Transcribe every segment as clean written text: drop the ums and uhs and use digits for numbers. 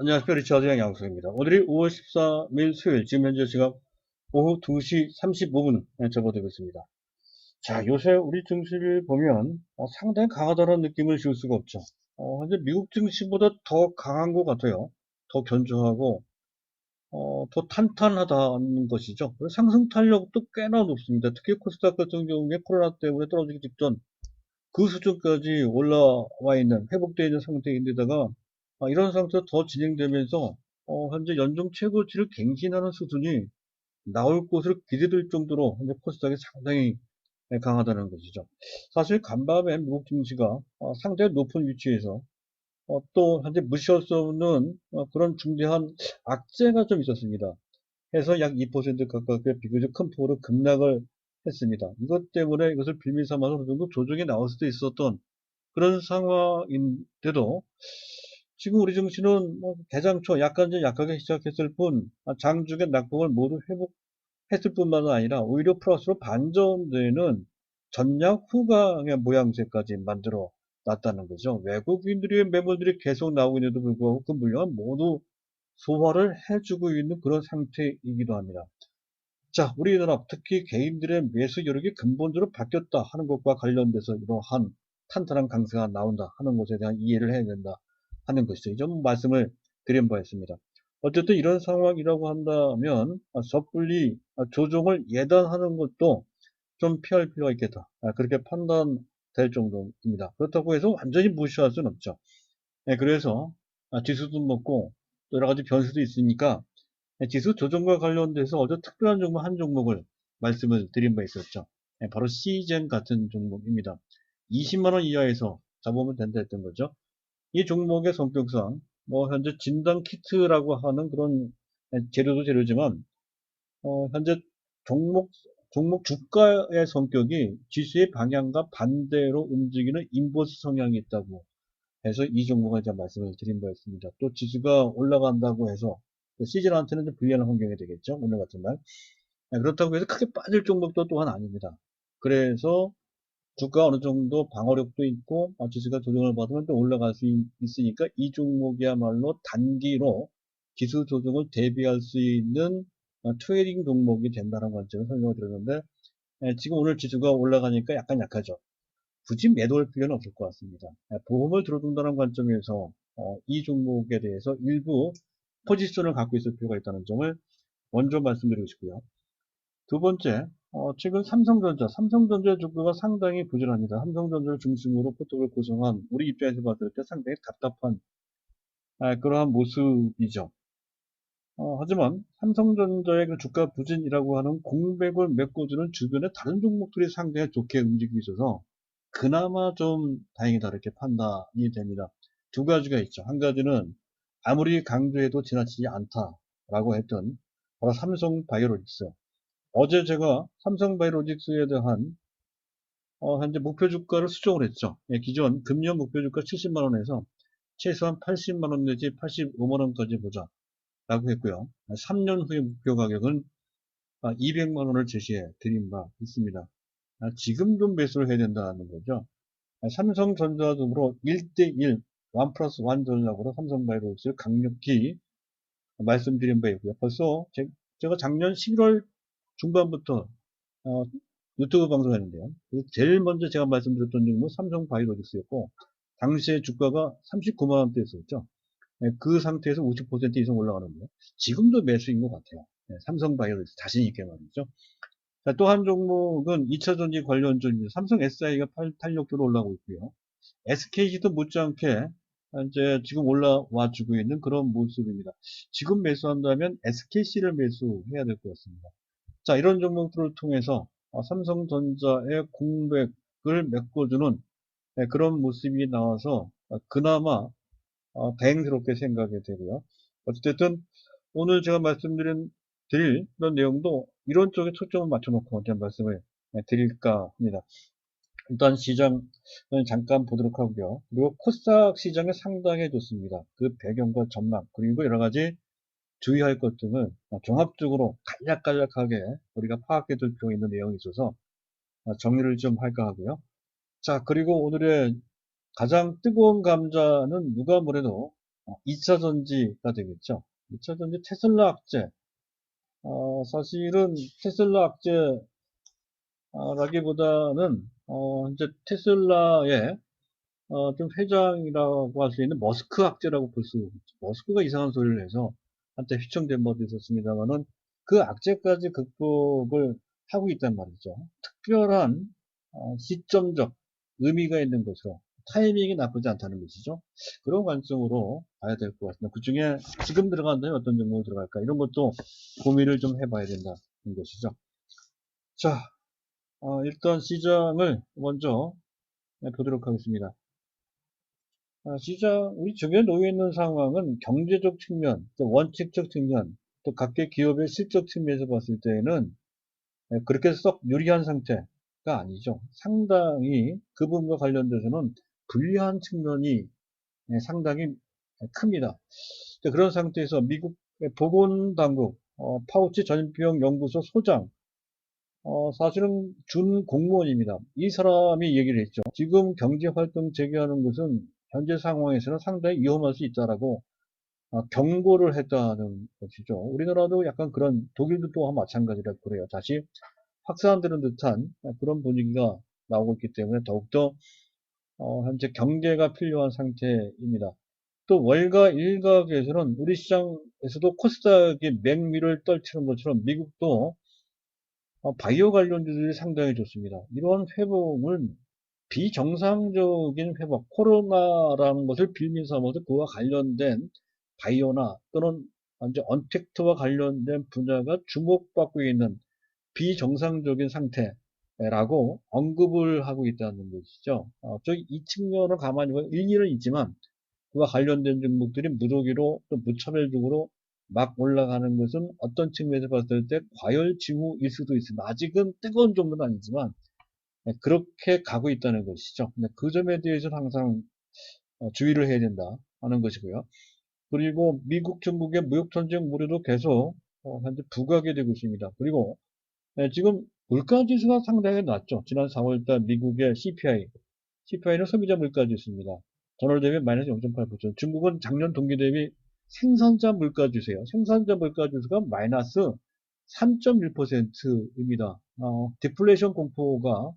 안녕하십니까. 리차드 양양수입니다. 오늘이 5월 13일 수요일, 지금 현재 시각 오후 2시 35분 접어들고 있습니다. 자, 요새 우리 증시를 보면 상당히 강하다는 느낌을 지울 수가 없죠. 현재 미국 증시보다 더 강한 것 같아요. 더 견조하고 더 탄탄하다는 것이죠. 그리고 상승 탄력도 꽤나 높습니다. 특히 코스닥 같은 경우에 코로나 때문에 떨어지기 직전 그 수준까지 올라와 있는, 회복되어 있는 상태인데다가 이런 상태가 더 진행되면서 현재 연중 최고치를 갱신하는 수준이 나올 것으로 기대될 정도로 현재 코스닥이 상당히 강하다는 것이죠. 사실 간밤에 미국 증시가 상당히 높은 위치에서 또 현재 무시할 수 없는 그런 중대한 악재가 좀 있었습니다. 해서 약 2% 가깝게 비교적 큰 폭으로 급락을 했습니다. 이것 때문에 이것을 빌미 삼아서 어느 정도 조정이 나올 수도 있었던 그런 상황인데도 지금 우리 증시는 대장초 약간 좀 약하게 시작했을 뿐 장중의 낙폭을 모두 회복했을 뿐만 아니라 오히려 플러스로 반전되는 전략 후강의 모양새까지 만들어 놨다는 거죠. 외국인들의 매물들이 계속 나오고 있는데도 불구하고 그 물량을 모두 소화를 해주고 있는 그런 상태이기도 합니다. 자, 우리나라 특히 개인들의 매수 여력이 근본적으로 바뀌었다 하는 것과 관련돼서 이러한 탄탄한 강세가 나온다 하는 것에 대한 이해를 해야 된다 하는 것이죠. 이 점 말씀을 드린 바 있습니다. 어쨌든 이런 상황이라고 한다면 섣불리 조정을 예단하는 것도 좀 피할 필요가 있겠다. 그렇게 판단될 정도입니다. 그렇다고 해서 완전히 무시할 수는 없죠. 그래서 지수도 먹고 또 여러 가지 변수도 있으니까 지수 조정과 관련돼서 어제 특별한 종목 한 종목을 말씀을 드린 바 있었죠. 바로 시젠 같은 종목입니다. 20만원 이하에서 잡으면 된다 했던 거죠. 이 종목의 성격상 현재 진단 키트라고 하는 그런 재료도 재료지만 현재 종목 주가의 성격이 지수의 방향과 반대로 움직이는 인버스 성향이 있다고 해서 이 종목을 제가 말씀을 드린 바 있습니다. 또 지수가 올라간다고 해서 시즌한테는 좀 불리한 환경이 되겠죠. 오늘 같은 날. 그렇다고 해서 크게 빠질 종목도 또한 아닙니다. 그래서 주가 어느 정도 방어력도 있고 지수가 조정을 받으면 또 올라갈 수 있으니까 이 종목이야말로 단기로 지수 조정을 대비할 수 있는 트레이딩 종목이 된다는 관점을 설명을 드렸는데 지금 오늘 지수가 올라가니까 약간 약하죠. 굳이 매도할 필요는 없을 것 같습니다. 보험을 들어둔다는 관점에서 이 종목에 대해서 일부 포지션을 갖고 있을 필요가 있다는 점을 먼저 말씀드리고 싶고요. 두 번째, 최근 삼성전자 주가가 상당히 부진합니다. 삼성전자를 중심으로 포트를 구성한 우리 입장에서 봤을 때 상당히 답답한 그러한 모습이죠. 하지만 삼성전자의 그 주가 부진이라고 하는 공백을 메꿔주는 주변의 다른 종목들이 상당히 좋게 움직이고 있어서 그나마 좀 다행이다 이렇게 판단이 됩니다. 두 가지가 있죠. 한 가지는 아무리 강조해도 지나치지 않다라고 했던 바로 삼성바이오로직스. 어제 제가 삼성바이오로직스에 대한 현재 목표 주가를 수정을 했죠. 기존 금년 목표 주가 70만 원에서 최소한 80만 원 내지 85만 원까지 보자 라고 했고요. 3년 후의 목표 가격은 200만 원을 제시해 드린 바 있습니다. 지금 좀 매수를 해야 된다는 거죠. 삼성전자 등으로 1대1, 1 플러스 1 전략으로 삼성바이오로직스를 강력히 말씀드린 바 있고요. 벌써 제가 작년 11월 중반부터 유튜브 방송했는데요. 제일 먼저 제가 말씀드렸던 종목 삼성바이오로직스였고 당시에 주가가 39만 원대였었죠. 그 상태에서 50% 이상 올라가는데 지금도 매수인 것 같아요. 삼성바이오로직스 자신 있게 말이죠. 또 한 종목은 2차전지 관련주입니다. 삼성 SI가 탄력적으로 올라오고 있고요. SKC도 못지않게 이제 지금 올라와 주고 있는 그런 모습입니다. 지금 매수한다면 SKC를 매수해야 될 것 같습니다. 자, 이런 종목들을 통해서 삼성전자의 공백을 메꿔주는 그런 모습이 나와서 그나마 다행스럽게 생각이 되고요. 어쨌든 오늘 제가 드릴 그런 내용도 이런 쪽에 초점을 맞춰놓고 제가 말씀을 드릴까 합니다. 일단 시장은 잠깐 보도록 하고요. 그리고 코스닥 시장이 상당히 좋습니다. 그 배경과 전망 그리고 여러 가지 주의할 것 등을 종합적으로 간략간략하게 우리가 파악해 둘 필요가 있는 내용이 있어서 정리를 좀 할까 하고요. 자, 그리고 오늘의 가장 뜨거운 감자는 누가 뭐래도 2차 전지가 되겠죠. 2차 전지 테슬라 악재. 사실은 테슬라 악재라기보다는 이제 테슬라의 좀 회장이라고 할 수 있는 머스크 악재라고 볼 수 있죠. 머스크가 이상한 소리를 해서 한때 휘청된 바도 있었습니다만은 그 악재까지 극복을 하고 있단 말이죠. 특별한 시점적 의미가 있는 것으로 타이밍이 나쁘지 않다는 것이죠. 그런 관점으로 봐야 될 것 같습니다. 그 중에 지금 들어간다면 어떤 종목을 들어갈까 이런 것도 고민을 좀 해봐야 된다는 것이죠. 자, 일단 시장을 먼저 보도록 하겠습니다. 시장, 우리 주변에 놓여 있는 상황은 경제적 측면, 또 원칙적 측면, 또 각계 기업의 실적 측면에서 봤을 때는 그렇게 썩 유리한 상태가 아니죠. 상당히 그 부분과 관련돼서는 불리한 측면이 상당히 큽니다. 그런 상태에서 미국 보건당국, 파우치 전염병 연구소 소장, 사실은 준 공무원입니다. 이 사람이 얘기를 했죠. 지금 경제활동 재개하는 것은 현재 상황에서는 상당히 위험할 수 있다라고 경고를 했다는 것이죠. 우리나라도 약간 그런, 독일도 또한 마찬가지라고 그래요. 다시 확산되는 듯한 그런 분위기가 나오고 있기 때문에 더욱더 현재 경계가 필요한 상태입니다. 또 월가 일각에서는 우리 시장에서도 코스닥이 맹위를 떨치는 것처럼 미국도 바이오 관련주들이 상당히 좋습니다. 이러한 회복은 비정상적인 회복, 코로나라는 것을 빌미 삼아서 그와 관련된 바이오나 또는 이제 언택트와 관련된 분야가 주목받고 있는 비정상적인 상태라고 언급을 하고 있다는 것이죠. 저이 측면을 가만히 보면 일리는 있지만 그와 관련된 종목들이 무더기로 또 무차별적으로 막 올라가는 것은 어떤 측면에서 봤을 때 과열징후일 수도 있습니다. 아직은 뜨거운 정도는 아니지만 그렇게 가고 있다는 것이죠. 그 점에 대해서는 항상 주의를 해야 된다 하는 것이고요. 그리고 미국 중국의 무역전쟁 우려도 계속 현재 부각이 되고 있습니다. 그리고 지금 물가지수가 상당히 낮죠. 지난 4월달 미국의 CPI는 소비자 물가지수입니다. 전월 대비 마이너스 0.8%. 중국은 작년 동기 대비 생산자 물가지수예요. 생산자 물가지수가 마이너스 3.1%입니다. 디플레이션 공포가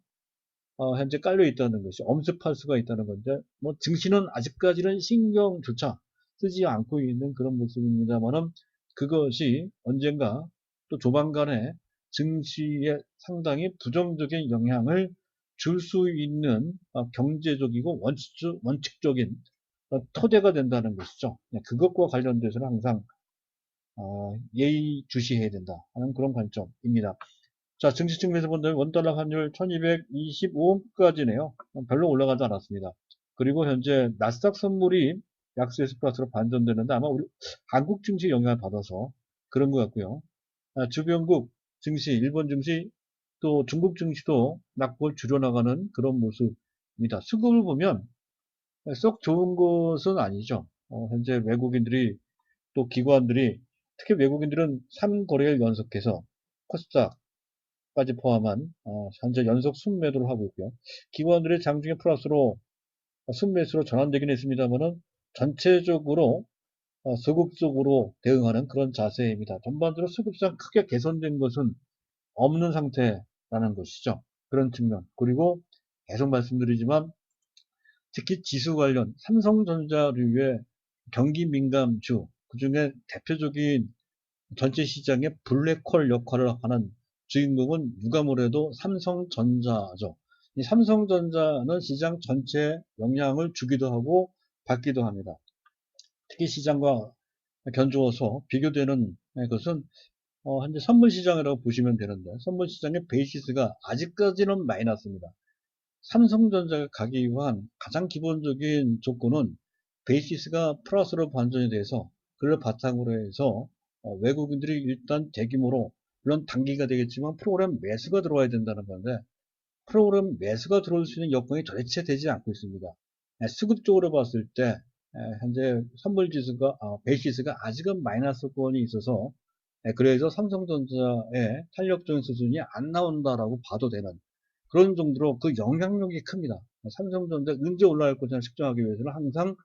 현재 깔려 있다는 것이 엄습할 수가 있다는 건데 뭐 증시는 아직까지는 신경조차 쓰지 않고 있는 그런 모습입니다만은 그것이 언젠가 또 조만간에 증시에 상당히 부정적인 영향을 줄 수 있는 경제적이고 원칙적인 토대가 된다는 것이죠. 그것과 관련돼서는 항상 예의주시해야 된다 하는 그런 관점입니다. 자, 증시 측면에서 본다면 원달러 환율 1225원까지네요. 별로 올라가지 않았습니다. 그리고 현재 나스닥 선물이 약세에서 플러스로 반전되는데 아마 우리 한국 증시 영향을 받아서 그런 것 같고요. 주변국 증시, 일본 증시, 또 중국 증시도 낙폭을 줄여나가는 그런 모습입니다. 수급을 보면 썩 좋은 것은 아니죠. 현재 외국인들이 또 기관들이 특히 외국인들은 3거래일 연속해서 코스닥 까지 포함한 현재 연속 순매도를 하고 있고요. 기관들의 장중에 플러스로 순매수로 전환되긴 했습니다만은 전체적으로 소극적으로 대응하는 그런 자세입니다. 전반적으로 수급상 크게 개선된 것은 없는 상태라는 것이죠. 그런 측면. 그리고 계속 말씀드리지만 특히 지수 관련 삼성전자류의 경기 민감주 그중에 대표적인 전체 시장의 블랙홀 역할을 하는 주인공은 누가 뭐래도 삼성전자죠. 이 삼성전자는 시장 전체에 영향을 주기도 하고 받기도 합니다. 특히 시장과 견주어서 비교되는 것은 현재 선물 시장이라고 보시면 되는데 선물 시장의 베이시스가 아직까지는 마이너스입니다. 삼성전자가 가기 위한 가장 기본적인 조건은 베이시스가 플러스로 반전이 돼서 그걸 바탕으로 해서 외국인들이 일단 대규모로 물론 단기가 되겠지만 프로그램 매수가 들어와야 된다는 건데 프로그램 매수가 들어올 수 있는 여건이 도대체 되지 않고 있습니다. 수급적으로 봤을 때 현재 선물지수가 베이시스가 아직은 마이너스권이 있어서 그래서 삼성전자의 탄력적인 수준이 안 나온다라고 봐도 되는 그런 정도로 그 영향력이 큽니다. 삼성전자 언제 올라갈 것을 측정하기 위해서는 항상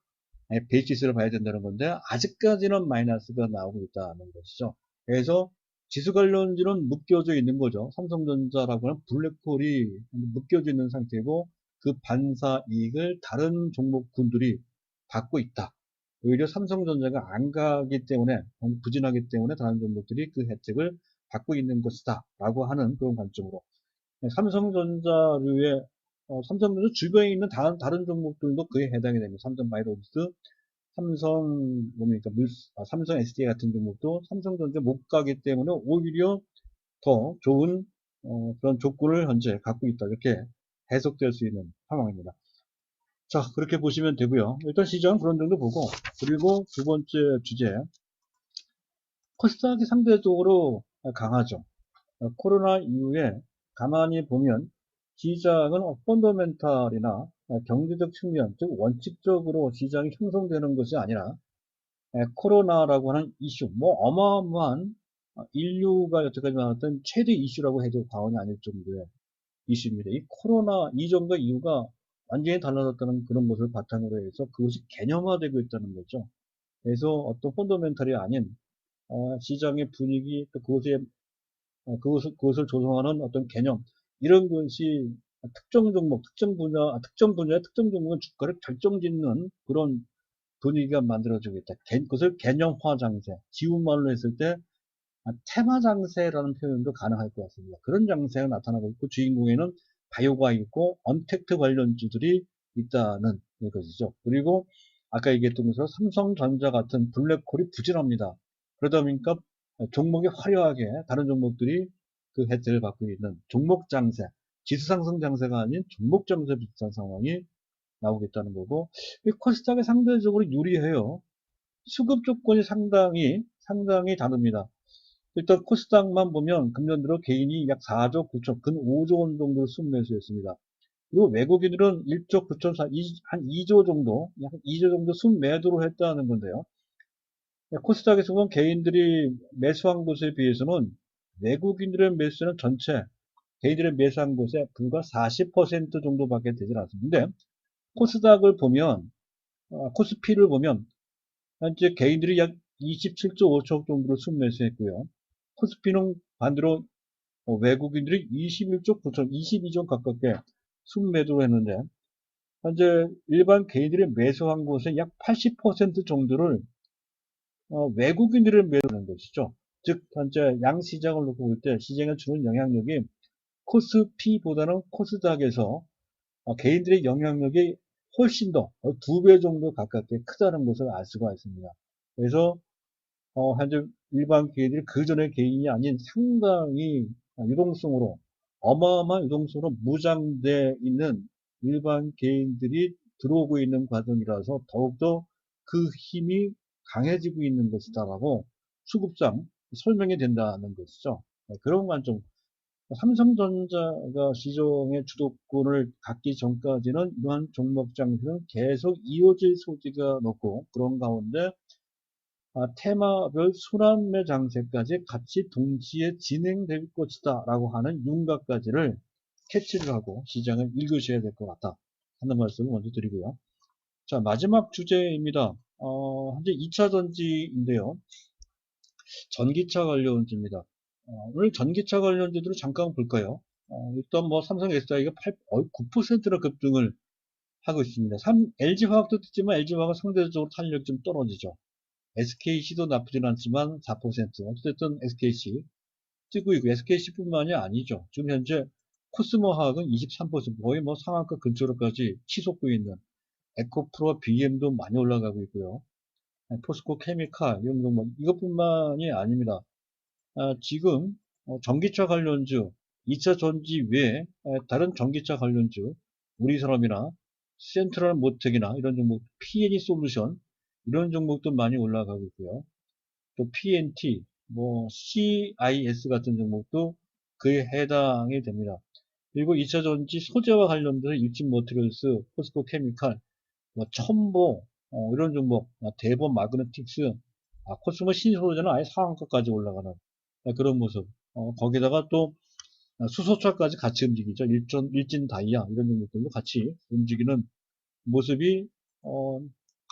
베이시스를 봐야 된다는 건데 아직까지는 마이너스가 나오고 있다는 것이죠. 그래서 지수 관련주는 묶여져 있는 거죠. 삼성전자라고 하는 블랙홀이 묶여져 있는 상태고 그 반사 이익을 다른 종목군들이 받고 있다. 오히려 삼성전자가 안 가기 때문에 부진하기 때문에 다른 종목들이 그 혜택을 받고 있는 것이다 라고 하는 그런 관점으로 삼성전자류의 삼성전자 주변에 있는 다른 종목들도 그에 해당이 됩니다. 삼성바이오로직스, 삼성 뭡니까 삼성 SDI 같은 종목도 삼성전자 못 가기 때문에 오히려 더 좋은 그런 조건을 현재 갖고 있다 이렇게 해석될 수 있는 상황입니다. 자 그렇게 보시면 되고요. 일단 시장 그런 정도 보고 그리고 두 번째 주제 코스닥이 상대적으로 강하죠. 코로나 이후에 가만히 보면 시장은 펀더멘탈이나 경제적 측면, 즉 원칙적으로 시장이 형성되는 것이 아니라 코로나라고 하는 이슈, 뭐 어마어마한 인류가 여태까지 나왔던 최대 이슈라고 해도 과언이 아닐 정도의 이슈입니다. 이 코로나 이전과 이후가 완전히 달라졌다는 그런 것을 바탕으로 해서 그것이 개념화되고 있다는 거죠. 그래서 어떤 펀더멘탈이 아닌 시장의 분위기, 또 그것을 조성하는 어떤 개념, 이런 것이 특정 종목, 특정 분야의 특정 종목의 주가를 결정짓는 그런 분위기가 만들어지고 있다. 그것을 개념화 장세, 쉬운 말로 했을 때 테마 장세라는 표현도 가능할 것 같습니다. 그런 장세가 나타나고 있고 주인공에는 바이오가 있고 언택트 관련주들이 있다는 것이죠. 그리고 아까 얘기했던 것처럼 삼성전자 같은 블랙홀이 부진합니다. 그러다 보니까 종목이 화려하게 다른 종목들이 그 혜택을 받고 있는 종목 장세, 지수 상승 장세가 아닌 종목 장세 비슷한 상황이 나오겠다는 거고, 이 코스닥이 상대적으로 유리해요. 수급 조건이 상당히 다릅니다. 일단 코스닥만 보면 금년 들어 개인이 약 4조 9천, 근 5조 원 정도를 순매수했습니다. 그리고 외국인들은 1조 9천, 한 2조 정도, 약 2조 정도 순매도로 했다는 건데요. 코스닥에서 보면 개인들이 매수한 곳에 비해서는 외국인들의 매수는 전체 개인들의 매수한 곳에 불과 40% 정도밖에 되질 않습니다. 근데 코스닥을 보면 코스피를 보면 현재 개인들이 약 27조 5천 정도를 순매수했고요. 코스피는 반대로 외국인들이 21조 9천, 22조 가깝게 순매도를 했는데 현재 일반 개인들이 매수한 곳의 약 80% 정도를 외국인들이 매도하는 것이죠. 즉 현재 양시장을 놓고 볼 때 시장에 주는 영향력이 코스피보다는 코스닥에서 개인들의 영향력이 훨씬 더 2배 정도 가깝게 크다는 것을 알 수가 있습니다. 그래서 현재 일반 개인들이 그 전에 개인이 아닌 상당히 유동성으로 어마어마한 유동성으로 무장돼 있는 일반 개인들이 들어오고 있는 과정이라서 더욱더 그 힘이 강해지고 있는 것이다라고 수급상 설명이 된다는 것이죠. 그런 관점. 삼성전자가 시장의 주도권을 갖기 전까지는 이러한 종목 장세는 계속 이어질 소지가 높고 그런 가운데 테마별 순환매 장세까지 같이 동시에 진행될 것이다 라고 하는 윤곽까지를 캐치를 하고 시장을 읽으셔야 될 것 같다 하는 말씀을 먼저 드리고요. 자, 마지막 주제입니다. 현재 2차 전지인데요. 전기차 관련주입니다. 오늘 전기차 관련주들을 잠깐 볼까요? 일단 뭐 삼성 SDI가 9%나 급등을 하고 있습니다. LG화학도 듣지만 LG화학은 상대적으로 탄력이 좀 떨어지죠. SKC도 나쁘진 않지만 4%. 어쨌든 SKC 뛰고 있고, SKC뿐만이 아니죠. 지금 현재 코스모화학은 23%, 거의 뭐 상한가 근처로까지 치솟고 있는 에코프로와 BM도 많이 올라가고 있고요. 포스코 케미칼, 이런 종목, 이것뿐만이 아닙니다. 지금 전기차 관련주, 2차 전지 외에 다른 전기차 관련주, 우리사람이나 센트럴 모텍이나 이런 종목, P&E 솔루션, 이런 종목도 많이 올라가고 있고요. 또 PNT, 뭐 CIS 같은 종목도 그에 해당이 됩니다. 그리고 2차 전지 소재와 관련된 일진 머티리얼스, 포스코 케미칼, 뭐 첨보 이런 종목, 대범 마그네틱스, 코스모 신소재는 아예 상한가까지 올라가는 그런 모습. 거기다가 또 수소차까지 같이 움직이죠. 일진 다이아 이런 종목들도 같이 움직이는 모습이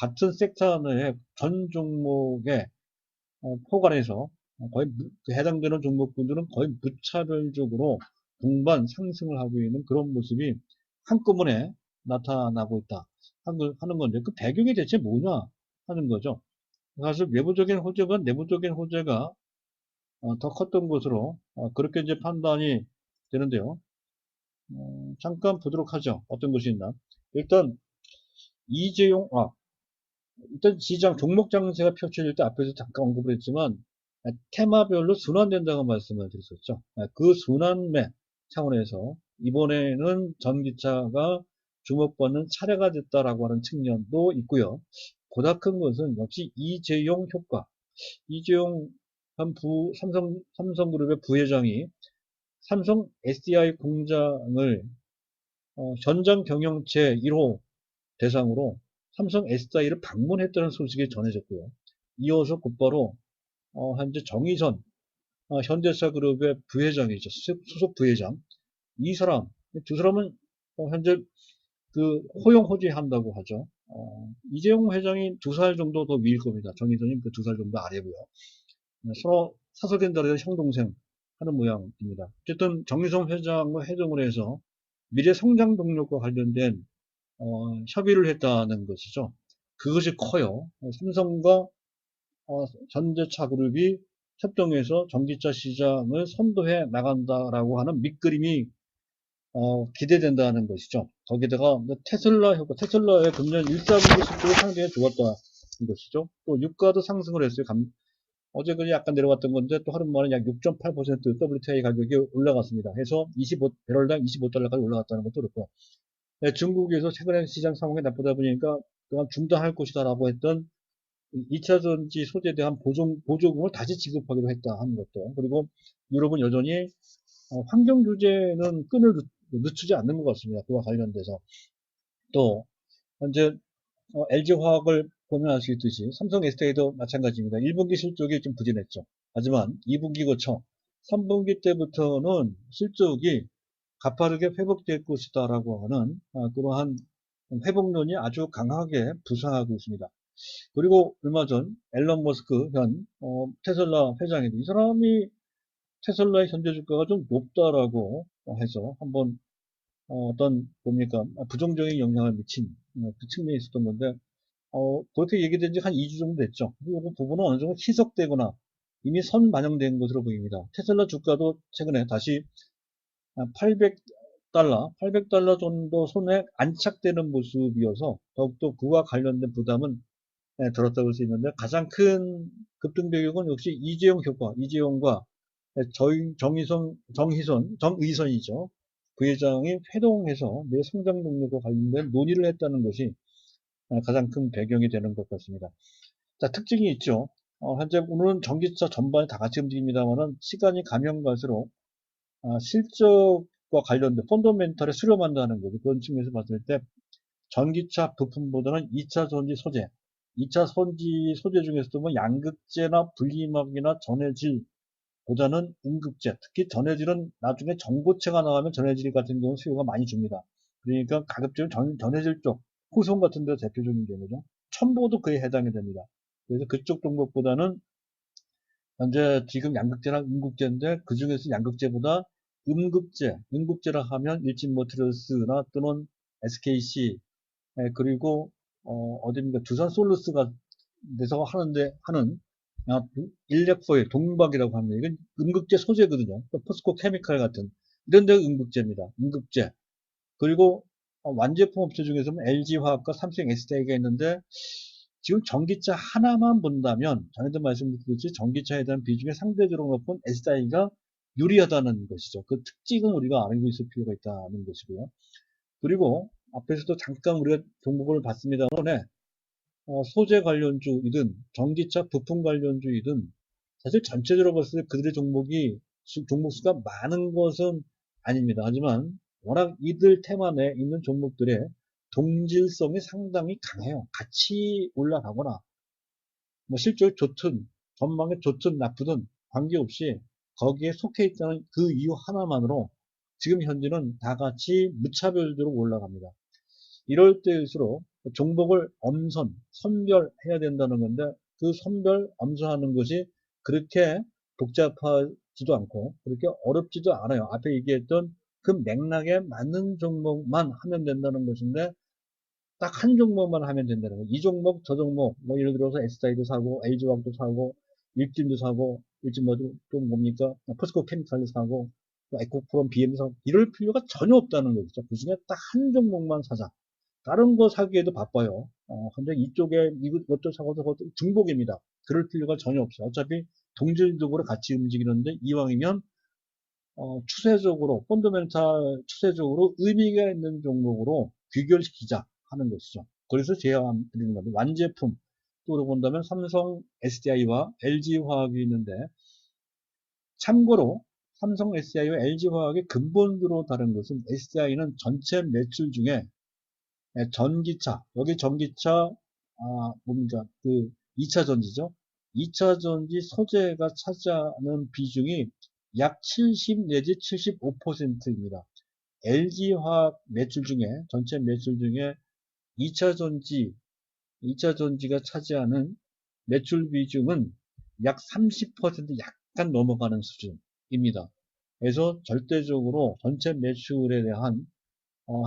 같은 섹터 내에 전 종목에 포괄해서 거의 해당되는 종목군들은 거의 무차별적으로 동반 상승을 하고 있는 그런 모습이 한꺼번에 나타나고 있다 하는 건데, 그 배경이 대체 뭐냐 하는 거죠. 사실 외부적인 호재가 내부적인 호재가 더 컸던 것으로 그렇게 이제 판단이 되는데요. 잠깐 보도록 하죠. 어떤 것이 있나. 일단 이재용 일단 시장 종목 장세가 펼쳐질 때 앞에서 잠깐 언급을 했지만 테마별로 순환된다고 말씀을 드렸었죠. 그 순환매 차원에서 이번에는 전기차가 주목받는 차례가 됐다라고 하는 측면도 있고요. 보다 큰 것은 역시 이재용 효과. 이재용 한 삼성그룹의 부회장이 삼성 SDI 공장을 현장 경영체 1호 대상으로 삼성 SDI를 방문했다는 소식이 전해졌고요. 이어서 곧바로 현재 정의선 현대차그룹의 부회장이죠. 소속 부회장. 이 사람, 두 사람은 현재 그 호용호재한다고 하죠. 이재용 회장이 2살 정도 더 위일 겁니다. 정의선이 그 2살 정도 아래고요. 서로 사석된다 해서 형동생 하는 모양입니다. 어쨌든 정의선 회장과 회동을 해서 미래 성장 동력과 관련된 협의를 했다는 것이죠. 그것이 커요. 삼성과 현대차그룹이 협동해서 전기차 시장을 선도해 나간다라고 하는 밑그림이 기대된다는 것이죠. 거기다가 테슬라 효과, 테슬라의 금년 1사분기 실적이 상당히 좋았다는 것이죠. 또 유가도 상승을 했어요. 어제 그냥 약간 내려갔던 건데 또 하루 만에 약 6.8% WTI 가격이 올라갔습니다. 해서 배럴당 25달러까지 올라갔다는 것도 그렇고, 중국에서 최근에 시장 상황이 나쁘다 보니까 그간 중단할 것이다라고 했던 2차전지 소재에 대한 보조금을 다시 지급하기로 했다 하는 것도, 그리고 유럽은 여전히 환경 규제는 끈을 늦추지 않는 것 같습니다. 그와 관련돼서 또 현재 LG화학을 보면 알 수 있듯이 삼성 SDI도 마찬가지입니다. 1분기 실적이 좀 부진했죠. 하지만 2분기 거쳐 3분기 때부터는 실적이 가파르게 회복될 것이다라고 하는 그러한 회복론이 아주 강하게 부상하고 있습니다. 그리고 얼마 전 앨런 머스크 현 테슬라 회장인데, 이 사람이 테슬라의 현재 주가가 좀 높다라고 해서 한번 어떤 뭡니까 부정적인 영향을 미친 그 측면이 있었던 건데, 그렇게 얘기된 지 한 2주 정도 됐죠. 이 부분은 어느 정도 희석되거나 이미 선 반영된 것으로 보입니다. 테슬라 주가도 최근에 다시 800달러 정도 손에 안착되는 모습이어서 더욱더 그와 관련된 부담은 들었다고 할 수 있는데, 가장 큰 급등 배경은 역시 이재용 효과, 이재용과 정의선이죠. 부회장이 회동해서 내 성장 동력과 관련된 논의를 했다는 것이 가장 큰 배경이 되는 것 같습니다. 자, 특징이 있죠. 현재 오늘은 전기차 전반이 다 같이 움직입니다만은 시간이 가면 갈수록 실적과 관련된 펀더멘털에 수렴한다는 거죠. 그런 측면에서 봤을 때 전기차 부품보다는 2차 전지 소재, 2차 전지 소재 중에서도 뭐 양극재나 분리막이나 전해질보다는 음극재, 특히 전해질은 나중에 전고체가 나가면 전해질 같은 경우 수요가 많이 줍니다. 그러니까 가급적이면 전해질 쪽, 후손 같은 데가 대표적인 경우죠. 첨보도 그에 해당이 됩니다. 그래서 그쪽 종목보다는 현재 지금 양극재랑 음극재인데, 그 중에서 양극재보다 음극재라 하면 일진모터스나 또는 SKC, 그리고 어디입니까, 두산솔루스가 내서 하는 일렉포일 동박이라고 합니다. 이건 음극재 소재거든요. 포스코 케미칼 같은 이런 데가 음극재입니다. 음극재. 그리고 완제품 업체 중에서는 LG화학과 삼성 SDI가 있는데, 지금 전기차 하나만 본다면 전에도 말씀드렸듯이 전기차에 대한 비중이 상대적으로 높은 SDI가 유리하다는 것이죠. 그 특징은 우리가 알고 있을 필요가 있다는 것이고요. 그리고 앞에서도 잠깐 우리가 종목을 봤습니다만, 소재 관련주이든 전기차 부품 관련주이든 사실 전체적으로 봤을 때 그들의 종목 수가 많은 것은 아닙니다. 하지만 워낙 이들 테마 내에 있는 종목들의 동질성이 상당히 강해요. 같이 올라가거나 뭐 실적이 좋든 전망이 좋든 나쁘든 관계없이 거기에 속해 있다는 그 이유 하나만으로 지금 현재는 다 같이 무차별적으로 올라갑니다. 이럴 때일수록 종목을 선별해야 된다는 건데 그 선별, 엄선하는 것이 그렇게 복잡하지도 않고 그렇게 어렵지도 않아요. 앞에 얘기했던 그 맥락에 맞는 종목만 하면 된다는 것인데 딱 한 종목만 하면 된다는 거예요. 이 종목, 저 종목, 뭐 예를 들어서 SI도 사고, LG화학도 사고, 일진도 사고, 일진 또 뭡니까? 포스코 케미칼도 사고, 에코프롬 BM도 사고, 이럴 필요가 전혀 없다는 거죠. 그 중에 딱 한 종목만 사자. 다른 거 사기에도 바빠요. 근데 이쪽에 이것도 사고 저것도 중복입니다. 그럴 필요가 전혀 없어요. 어차피 동질적으로 같이 움직이는데 이왕이면 추세적으로 펀더멘탈 추세적으로 의미가 있는 종목으로 귀결시키자 하는 것이죠. 그래서 제안 드리는 겁니다. 완제품으로 본다면 삼성 SDI와 LG화학이 있는데 참고로 삼성 SDI와 LG화학의 근본으로 다른 것은 SDI는 전체 매출 중에 전기차, 여기 전기차, 뭡니까, 2차 전지죠. 2차 전지 소재가 차지하는 비중이 약 70 내지 75%입니다. LG화학 매출 중에, 전체 매출 중에 2차 전지가 차지하는 매출 비중은 약 30% 약간 넘어가는 수준입니다. 그래서 절대적으로 전체 매출에 대한,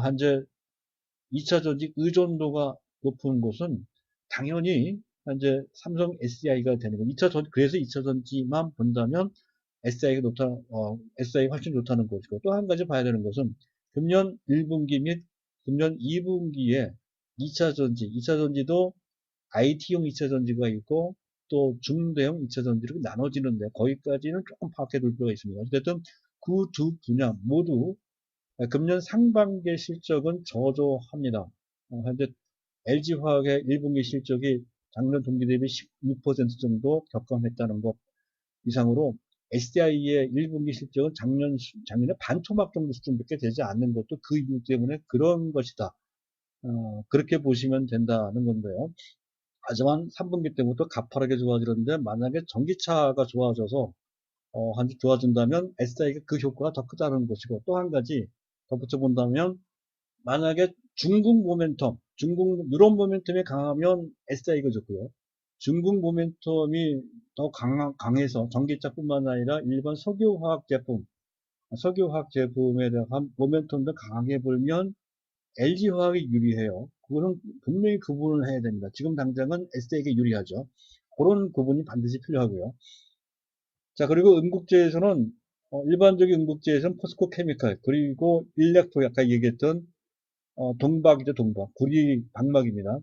현재 2차 전지 의존도가 높은 곳은 당연히 현재 삼성 SDI가 되는 거예요. 그래서 2차 전지만 본다면 SDI가 훨씬 좋다는 것이고, 또 한 가지 봐야 되는 것은 금년 1분기 및 금년 2분기에 2차 전지도 IT용 2차 전지가 있고, 또 중대형 2차 전지로 나눠지는데, 거기까지는 조금 파악해 둘 필요가 있습니다. 어쨌든 그 두 분야 모두 금년 상반기 실적은 저조합니다. 현재 LG화학의 1분기 실적이 작년 동기 대비 16% 정도 격감했다는 것 이상으로 SDI의 1분기 실적은 작년에 반토막 정도 수준밖에 되지 않는 것도 그 이유 때문에 그런 것이다. 그렇게 보시면 된다는 건데요. 하지만 3분기 때부터 가파르게 좋아지는데 만약에 전기차가 좋아져서 한주 좋아진다면 SDI가 그 효과가 더 크다는 것이고 또 한 가지 덧붙여 본다면 만약에 유럽 모멘텀이 강하면 SDI가 좋고요. 중국 모멘텀이 더 강해서 전기차뿐만 아니라 일반 석유화학 제품에 대한 모멘텀도 강하게 불면 LG화학이 유리해요. 그거는 분명히 구분을 해야 됩니다. 지금 당장은 SDI가 유리하죠. 그런 구분이 반드시 필요하고요. 자, 그리고 음국제에서는 일반적인 음국제에서는 포스코 케미칼 그리고 일렉트로 아까 얘기했던 동박이죠, 동박. 구리 방막입니다.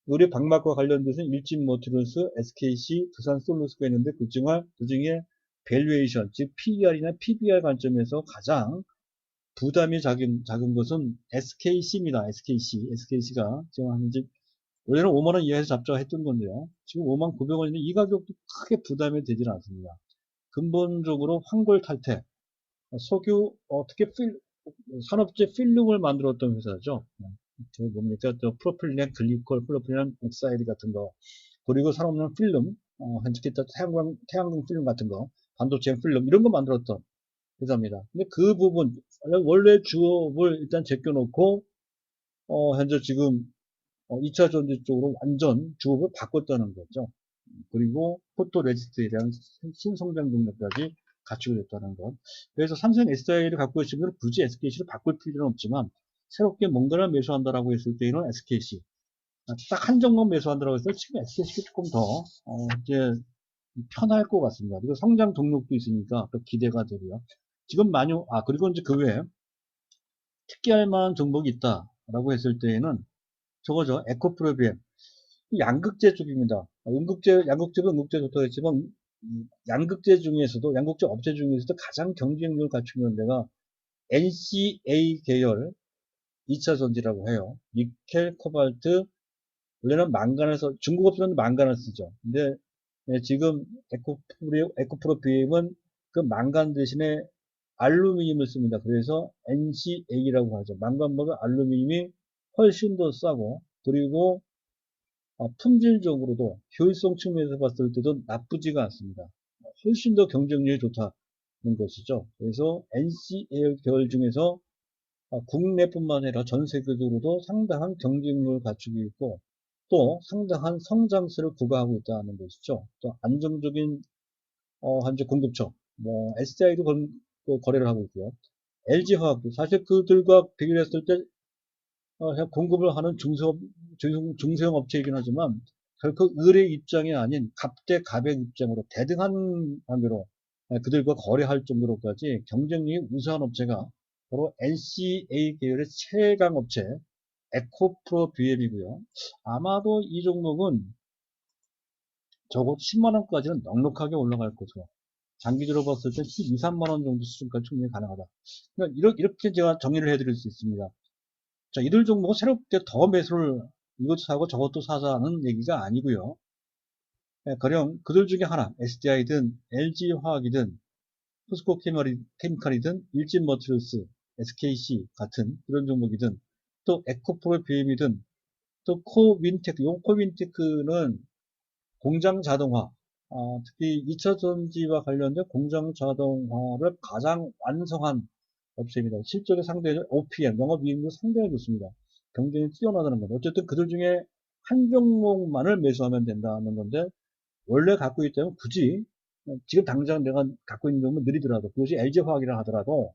우리 방막과 관련돼서 일진모터스, SKC, 두산솔루스가 있는데 그중에 밸류에이션, 즉 PER이나 PBR 관점에서 가장 부담이 작은 것은 SKC입니다. SKC가 지금 한지 원래는 5만 원 이하에서 잡자고 했던 건데요. 지금 5만 900원인데 이 가격도 크게 부담이 되지는 않습니다. 근본적으로 환골 탈태, 특히 산업재 필름을 만들었던 회사죠. 뭡니까? 프로필렌 글리콜, 프로필렌 옥사이드 같은 거. 그리고 산업용 필름, 현재 태양광 필름 같은 거, 반도체 필름, 이런 거 만들었던 회사입니다. 근데 그 부분, 원래 주업을 일단 제껴놓고, 현재 지금 2차 전지 쪽으로 완전 주업을 바꿨다는 거죠. 그리고 포토레지스트에 대한 신성장 능력까지 갖추게 됐다는 것. 그래서 삼성 SDI를 갖고 계신 분은 굳이 SKC를 바꿀 필요는 없지만 새롭게 뭔가를 매수한다라고 했을 때는 SKC. 딱 한 종목 매수한다라고 했을 때 지금 SKC가 조금 더 이제 편할 것 같습니다. 그리고 성장 동력도 있으니까 또 기대가 되고요. 지금 그리고 이제 그 외에 특기할 만한 종목이 있다라고 했을 때에는 저거죠. 에코프로비엠. 양극재 쪽입니다. 양극재도 음극재 좋다고 했지만, 양극재 업체 중에서도 가장 경쟁력을 갖추는 데가 NCA 계열 2차 전지라고 해요. 니켈, 코발트, 원래는 중국 업체는 망간을 쓰죠. 근데 지금 에코프로 BM은 그 망간 대신에 알루미늄을 씁니다. 그래서 NCA라고 하죠. 망간보다 알루미늄이 훨씬 더 싸고, 그리고 품질적으로도 효율성 측면에서 봤을 때도 나쁘지가 않습니다. 훨씬 더 경쟁력이 좋다는 것이죠. 그래서 NCA 계열 중에서 국내뿐만 아니라 전 세계적으로도 상당한 경쟁력을 갖추고 있고 또 상당한 성장세를 구가하고 있다는 것이죠. 또 안정적인 현재 공급처, SDI도 거래를 하고 있고요. LG화학도 사실 그들과 비교했을 때 공급을 하는 중소형 업체이긴 하지만 결코 을의 입장이 아닌 갑대 갑의 입장으로 대등한 관계로 그들과 거래할 정도로까지 경쟁력이 우수한 업체가 바로 NCA 계열의 최강 업체 에코프로 BM이고요. 아마도 이 종목은 적어도 10만원까지는 넉넉하게 올라갈 것으로 장기적으로 봤을 때 12, 3만원 정도 수준까지 충분히 가능하다. 그러니까 이렇게 제가 정리를 해드릴 수 있습니다. 자, 이들 종목은 새롭게 더 매수를 이것도 사고 저것도 사자는 얘기가 아니고요. 가령 그들 중에 하나, SDI든 LG화학이든 포스코 케미칼이든 일진머티리얼스, SKC 같은 그런 종목이든 또 에코프로 BM이든 또 코윈테크, 요 코윈테크는 공장 자동화, 특히 2차 전지와 관련된 공장 자동화를 가장 완성한 업체입니다. 실적이 상당히 OPM, 영업이익도 상당히 좋습니다. 경쟁이 뛰어나다는 건데 어쨌든 그들 중에 한 종목만을 매수하면 된다는 건데 원래 갖고 있다면 굳이 지금 당장 내가 갖고 있는 종목은 느리더라도 그것이 LG화학이라 하더라도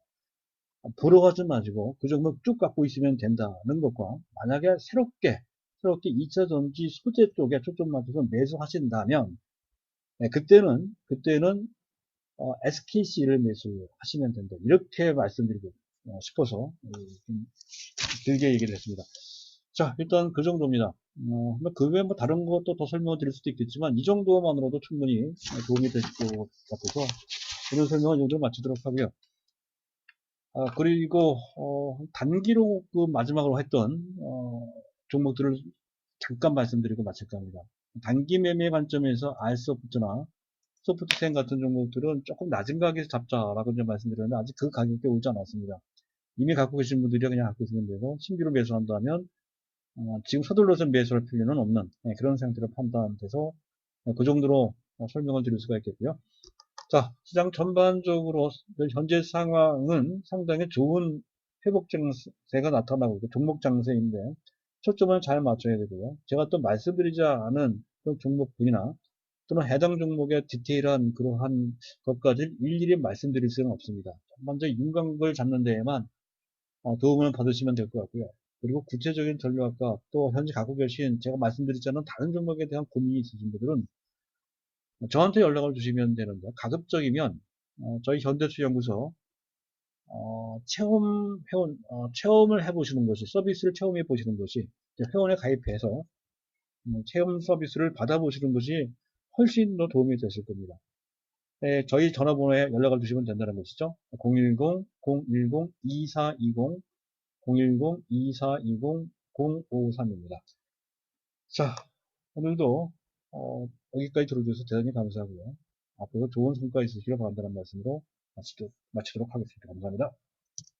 보러 가지 마시고 그 종목 쭉 갖고 있으면 된다는 것과 만약에 새롭게 2차 전지 소재 쪽에 초점 맞춰서 매수하신다면 그때는 SKC를 매수하시면 된다. 이렇게 말씀드리고 싶어서 좀 길게 얘기를 했습니다. 자, 일단 그 정도입니다. 그 외에 다른 것도 더 설명을 드릴 수도 있겠지만 이 정도만으로도 충분히 도움이 되실 것 같아서 오늘 설명은 이 정도로 마치도록 하고요. 그리고 단기로 그 마지막으로 했던 종목들을 잠깐 말씀드리고 마칠까 합니다. 단기 매매 관점에서 알소프트나 소프트텐 같은 종목들은 조금 낮은 가격에서 잡자라고 이제 말씀드렸는데 아직 그 가격대 오지 않았습니다. 이미 갖고 계신 분들이 그냥 갖고 있으면 되고 신규로 매수한다면 지금 서둘러서 매수할 필요는 없는 그런 상태로 판단돼서 그 정도로 설명을 드릴 수가 있겠고요. 자, 시장 전반적으로 현재 상황은 상당히 좋은 회복 장세가 나타나고 있고 종목 장세인데 초점을 잘 맞춰야 되고요. 제가 또 말씀드리지 않은 그런 종목군이나 또는 해당 종목의 디테일한 그러한 것까지 일일이 말씀드릴 수는 없습니다. 먼저 윤곽을 잡는 데에만 도움을 받으시면 될 것 같고요. 그리고 구체적인 전략과 또 현재 갖고 계신 제가 말씀드리지 않은 다른 종목에 대한 고민이 있으신 분들은 저한테 연락을 주시면 되는데 가급적이면 저희 현대수연구소 체험을 해보시는 것이 서비스를 체험해 보시는 것이 회원에 가입해서 체험 서비스를 받아보시는 것이 훨씬 더 도움이 되실 겁니다. 저희 전화번호에 연락을 주시면 된다는 것이죠. 010-2420 010-2420-053입니다. 자, 오늘도 여기까지 들어주셔서 대단히 감사하고요. 앞으로 좋은 성과 있으시길 바란다는 말씀으로 마치도록 하겠습니다. 감사합니다.